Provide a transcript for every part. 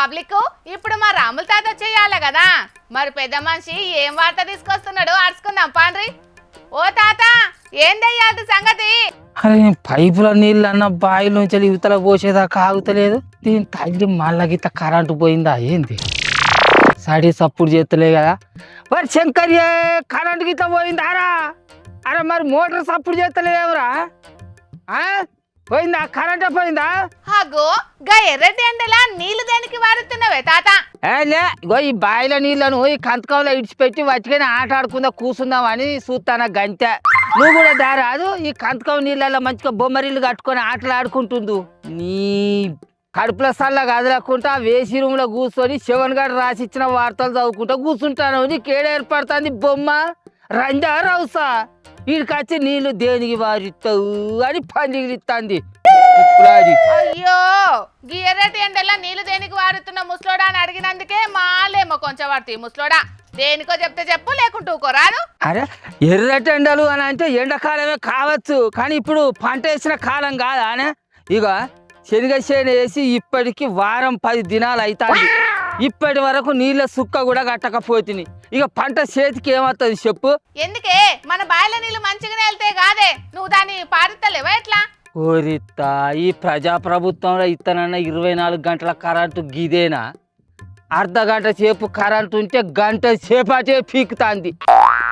Public ఇప్పుడు మా రాముల తాత చేయాలి కదా, మరి పెద్ద మనిషి ఏం వార్త తీసుకొస్తున్నాడు అరుచుకుందాం పాండ్రి. ఓ తాత ఏందయ్యాది సంగతి? అరే పైపుల నీళ్ళు అన్న బావిల నుంచి యువతల పోసేదాకా ఆగుతలేదు. దీని తల్లి మళ్ళా గిట్ల కరెంటు పోయిందా ఏంది? సడి సప్పుడు చేస్తలే కదా. మరి శంకర్ కరెంటు గిట్ల పోయిందారా? అరే మరి మోటార్ సప్పుడు చేస్తలేదేమరా? పోయిందా? కరెంటే పోయిందా? అగో గా ఎర్రటి ఎండలా నీళ్లు దేనికి వారుతున్నావే తాత? లే ఇగో ఈ బావిల నీళ్ళను ఈ కంతకంలో ఇడిచిపెట్టి వట్టిగానే ఆట ఆడుకుందా కూర్చుందాం అని చూస్తానా గంతే. నువ్వు కూడా దారాదు ఈ కంతకం నీళ్ళల్లో మంచిగా బొమ్మరిల్లు కట్టుకొని ఆటలు ఆడుకుంటుండు. నీ కడుపుల సల్ల కదలకుండా వేసి రూమ్లో కూర్చొని శివన్ గారు రాసిచ్చిన వార్తలు చదువుకుంటా కూర్చుంటాను. నీకు ఏడ ఏర్పడుతుంది బొమ్మ రంజా రౌసా? వీడికొచ్చి నీళ్లు దేనికి వారిస్తావు అని పందిగిలిస్తుంది. అయ్యో గీ ఎర్రటి ఎండలా నీళ్లు దేనికి వారుతున్న ముసలోడా అని అడిగినందుకే మాలేమో కొంచెం పడుతుంది. ముసలోడా దేనికో చెప్తే చెప్పు, లేకుంటూ ఊకోరాదు. అరే ఎర్రటి ఎండలు అని అంటే ఎండాకాలమే కావచ్చు, కానీ ఇప్పుడు పంట వేసిన కాలం కాదా? ఇక శనగ చేను వేసి ఇప్పటికి వారం 10 దినాలు అవుతుంది. ఇప్పటి వరకు నీళ్ళ సుక్క కూడా కట్టకపోతుంది. ఇక పంట చేతికి ఏమవుతుంది చెప్పు? ఎందుకే మన బాయిల నీళ్లు మంచిగానే వెళ్తే కాదే, నువ్వు దాన్ని పారుతలేవా ఎట్లా? ఓరిత్తా ఈ ప్రజాప్రభుత్వంలో ఇత్తనన్న 24 గంటల కరెంటు గిదేనా? అర్ధ గంట సేపు కరెంటు ఉంటే గంట సేపటే పీకుతాంది.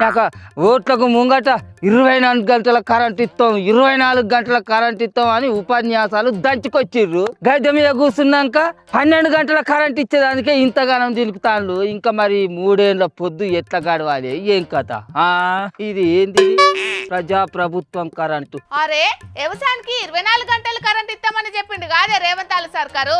నాక ఓట్లకు ముంగట 24 గంటల కరెంట్ ఇస్తాం 24 గంటల కరెంట్ ఇస్తాం అని ఉపన్యాసాలు దంచుకొచ్చిర్రు. గద్దె మీద కూర్చున్నాక 12 గంటల కరెంట్ ఇచ్చేదానికే ఇంతగానం దిలుపుతాండ్రు. ఇంకా మరి 3 ఏళ్ళ పొద్దు ఎట్లా గడవాలి ఏం కథ? ఇది ఏంది ప్రజాప్రభుత్వం కరెంటు? అరే వ్యవసాయానికి 24 గంటలు కరెంట్ ఇస్తామని చెప్పిండు కాదే రేవంత్ సర్కారు.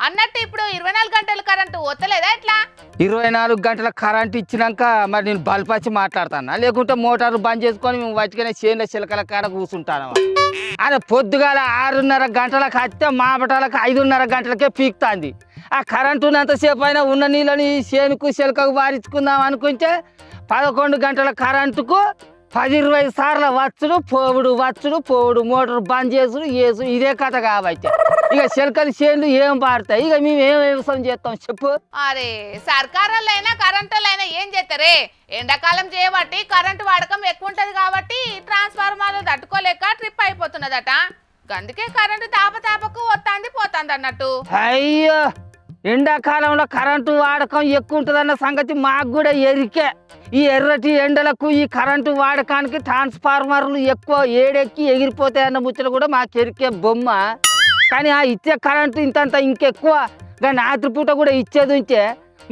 అన్నట్టు ఇప్పుడు 24 గంటల కరెంటు వస్తలేదా ఎట్లా? 24 గంటల కరెంట్ ఇచ్చినాక మరి నేను బల్పచ్చి మాట్లాడతానా, లేకుంటే మోటార్లు బంద్ చేసుకొని మేము వాటికనే చేనుల చిలకల కాడ కూర్చుంటాను. అదే పొద్దుగాల 6:30 గంటలకు వస్తే మాపటాలకు 5:30 గంటలకే పీకుతాంది. ఆ కరెంటు ఉన్నంతసేపు అయినా ఉన్న నీళ్ళని చేనుకు చిలకకు వారించుకుందాం అనుకుంటే 11 గంటల కరెంటుకు 10-20 సార్లు వచ్చుడు పోవుడు మోటార్ బంద్ చేసుడు ఇదే కథ. కాబట్టి ఇక చిలకలు చేనులు ఏం పారుతాయి? ఇక మేము ఏం వ్యవసాయం చేస్తాం చెప్పు? అరే సర్కారులు అయినా కరెంటు అయినా ఏం చేస్తారే, ఎండాకాలం చేయబట్టి కరెంటు వాడకం ఎక్కువ ఉంటది కాబట్టి ట్రాన్స్ఫార్మర్లు తట్టుకోలేక ట్రిప్ అయిపోతున్నదట. అందుకే కరెంటు తాపకు వస్తాంది పోతాంది అన్నట్టు. అయ్యో ఎండాకాలంలో కరెంటు వాడకం ఎక్కువ ఉంటుందన్న సంగతి మాకు కూడా ఎరికే. ఈ ఎర్రటి ఎండలకు ఈ కరెంటు వాడకానికి ట్రాన్స్ఫార్మర్లు ఎక్కువ ఏడెక్కి ఎగిరిపోతాయన్న ముచ్చట కూడా మాకు ఎరికే బొమ్మ. కానీ ఆ ఇచ్చే కరెంటు ఇంతంత ఇంకెక్కువ. కానీ రాత్రిపూట కూడా ఇచ్చేది ఉంటే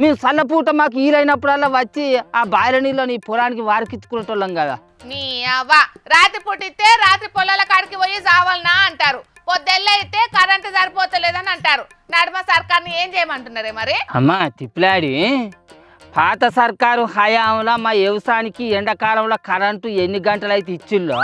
మేము చల్లపూట మాకు ఈలైనప్పుడల్లా వచ్చి ఆ బాయిల నీళ్ళని పొలానికి వారికిచ్చుకునేటోళ్ళం కదా. నీ అవ్వ రాత్రి పూట ఇస్తే రాత్రి పొలాల కాడికి పోయి చావాలనా అంటారు, పొద్దెల్ల అయితే కరెంటు సరిపోతలేదని అంటారు. నడుమ సర్కార్ని ఏం చేయమంటున్నారే మరి? అమ్మా తిప్పిలాడి పాత సర్కారు హయాంలో మా వ్యవసాయానికి ఎండాకాలంలో కరెంటు ఎన్ని గంటలు అయితే ఇచ్చిల్లో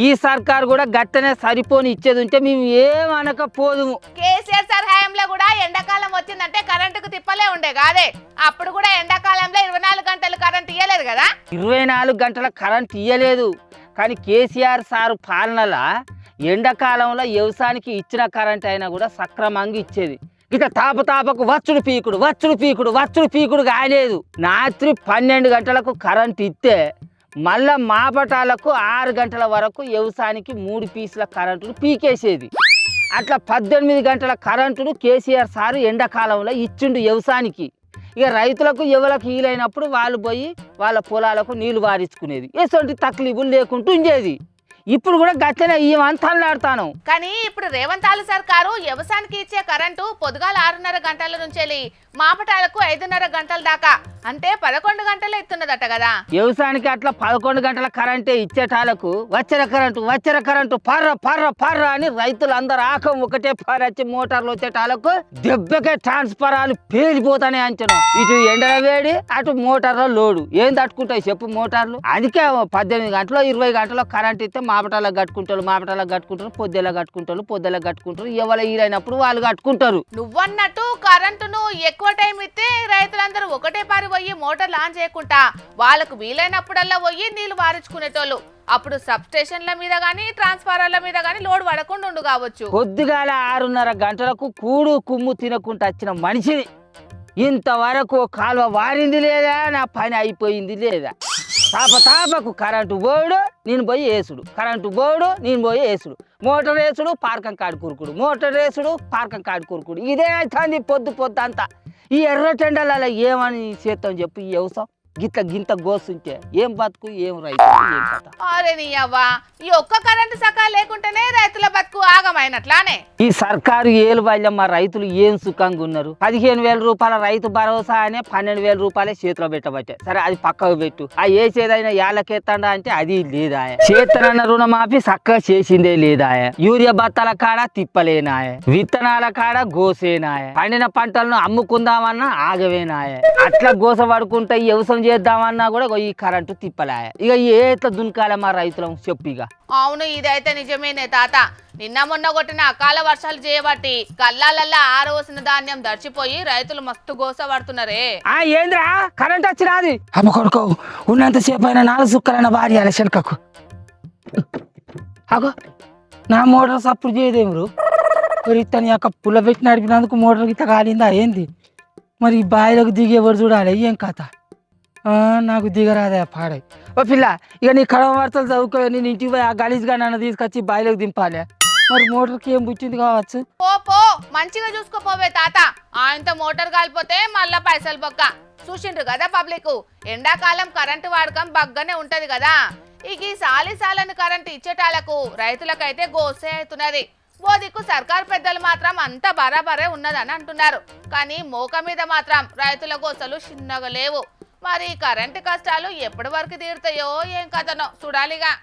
ఈ సర్కారు కూడా గట్టనే సరిపోని ఇచ్చేది ఉంటే మేము ఏమనకపోదుము. కేసీఆర్ సార్ హయాంలో కూడా ఎండాకాలం వచ్చిందంటే కరెంటుకు తిప్పలే ఉండే కాదే. అప్పుడు కూడా ఎండాకాలంలో 24 గంటలు కరెంట్ ఇయ్యలేదు కదా. 24 గంటల కరెంట్ ఇయ్యలేదు, కానీ కేసీఆర్ సారు పాలనలో ఎండాకాలంలో వ్యవసాయానికి ఇచ్చిన కరెంట్ అయినా కూడా సక్రమంగా ఇచ్చేది. ఇక తాపకు వచ్చుడు పీకుడు కాలేదు. రాత్రి 12 గంటలకు కరెంట్ ఇస్తే మళ్ళా మాపటాలకు 6 గంటల వరకు వ్యవసాయానికి 3 పీసుల కరెంటును పీకేసేది. అట్లా 18 గంటల కరెంటును కేసీఆర్ సారు ఎండాకాలంలో ఇచ్చిండు వ్యవసాయానికి. ఇక రైతులకు ఎవరికి ఈలైనప్పుడు వాళ్ళు పోయి వాళ్ళ పొలాలకు నీళ్లు వారించుకునేది. ఎటువంటి తక్లీఫులు లేకుండా ఉండేది. ఇప్పుడు కూడా గట్లనే ఏమంతాను. కానీ ఇప్పుడు రేవంత్ సర్కారు వ్యవసాయానికి ఇచ్చే కరెంటు పొద్దుగాల 6:30 గంటల నుంచి మాపటాలకు 5:30 గంటల దాకా, అంటే 11 గంటలు ఇస్తున్నదట కదా. వ్యవసాయానికి అట్లా 11 గంటల కరెంటే ఇచ్చేటాలకు వచ్చర కరెంటు పర్ర అని రైతులు అందరు ఆకం ఒకటే పరచి మోటార్లు వచ్చేటాలకు దెబ్బకే ట్రాన్స్ఫారాలు పేలిపోతానే అంచనా. ఇటు ఎండల వేడి అటు మోటార్లో లోడు ఏం తట్టుకుంటాయి చెప్పు మోటార్లు? అందుకే 18 గంటలు 20 గంటలు కరెంట్ ఇస్తే మాపటాలకు కట్టుకుంటారు పొద్దెలా కట్టుకుంటారు ఎవరు ఈరైనప్పుడు వాళ్ళు కట్టుకుంటారు. నువ్వన్నట్టు కరెంటును ఎక్కువ టైం ఇస్తే రైతులందరూ ఒకటే పారి పోయి మోటార్ ఆన్ చేయకుండా వాళ్ళకు వీలైనప్పుడల్లా పోయి నీళ్లు వారించుకునేటోళ్ళు. అప్పుడు సబ్ స్టేషన్ల మీద గానీ ట్రాన్స్ఫార్మర్ల మీద గానీ లోడ్ పడకుండా ఉండు కావచ్చు. పొద్దుగాల 6:30 గంటలకు కూడు కుమ్ము తినకుండా వచ్చిన మనిషిని ఇంతవరకు కాలువ వారింది లేదా, నా పని అయిపోయింది లేదా. తాపకు కరెంటు పోడు నేను పోయి వేసుడు, మోటార్ వేసుడు పార్కం కాడు కురుకుడు ఇదే అవుతుంది పొద్దు అంతా. ఈ ఎర్రటెండల ఏమని చేస్తాం చెప్పు. ఈ వ్యవసాయం గింత గోస్తుంటే ఏం బతుకు, ఏం రైతు, ఏం కథ. అరే నీ అవ్వా, ఈ ఒక్క కరెంటు సకా లేకుంటేనే రైతుల బతుకు ఆగమైనట్లానే. ఈ సర్కారు ఏలు వల్ల మా రైతులు ఏం సుఖంగా ఉన్నారు. 15,000 రూపాయల రైతు భరోసా అనే 12,000 రూపాయలే చేతిలో పెట్టబట్టే. సరే అది పక్కకు పెట్టు. ఆ ఏసేదైనా ఏళ్ళకెత్తండా అంటే అది లేదా. చేతనన్న రుణమాఫీ చక్కగా చేసిందే లేదా. యూరియా బత్తాల కాడ తిప్పలేనాయ, విత్తనాల కాడ గోసేనాయ, పండిన పంటలను అమ్ముకుందామన్నా ఆగవేనాయ. అట్లా గోస పడుకుంటా వ్యవసాయం చేద్దామన్నా కూడా ఈ కరెంటు తిప్పలాయ. ఇక ఏత దున్కాల మా రైతులం చెప్పు. ఇక అవును, ఇదైతే నిజమేనే తాత. నిన్న మొన్న కొట్టిన అకాల వర్షాలు చేయబట్టి కల్లాలల్లా ఆరవసిన ధాన్యం దర్చిపోయి రైతులు మస్తు గోస పడుతున్నారే. ఏంద్రా కరెంట్ వచ్చినది అమ్మ కొడుకో, ఉన్నంతసేపు అయినా 4 సుక్కలైన భార్య శనకకు. అగో నా మోటార్ సప్పుడు చేయదేమరు. ఇతని యొక్క పుల్ల పెట్టి నడిపినందుకు మోటార్ గిట్ట కాలిందా ఏంది మరి? బావిలోకి దిగేవారు చూడాలి ఏం కథ. నాకు దిగరాదే పాడై. ఓ పిల్ల, ఇక నీ కడవ వార్తలు చదువుకో. నేను ఇంటికి పోయి ఆ గలీజ్గా నన్ను తీసుకొచ్చి బావిలోకి దింపాలి. మరి మోటార్కి ఏం పుట్టింది కావచ్చు. పో మంచిగా చూసుకోపోవే తాత. ఆయనతో మోటార్ కాలిపోతే మళ్ళా పైసలు బొక్క. చూసిండ్రు కదా పబ్లిక్, ఎండాకాలం కరెంటు వాడకం బగ్గనే ఉంటది కదా. ఇక ఈ సాలిసాలని కరెంటు ఇచ్చేటాలకు రైతులకైతే గోసే అవుతున్నది. ఓ దిక్కు సర్కారు పెద్దలు మాత్రం అంత బరాబరే ఉన్నదని అంటున్నారు. కానీ మోక మీద మాత్రం రైతుల గోసలు చిన్నగా లేవు. మరి కరెంటు కష్టాలు ఎప్పటి వరకు తీరుతాయో ఏం కథనో చూడాలిగా.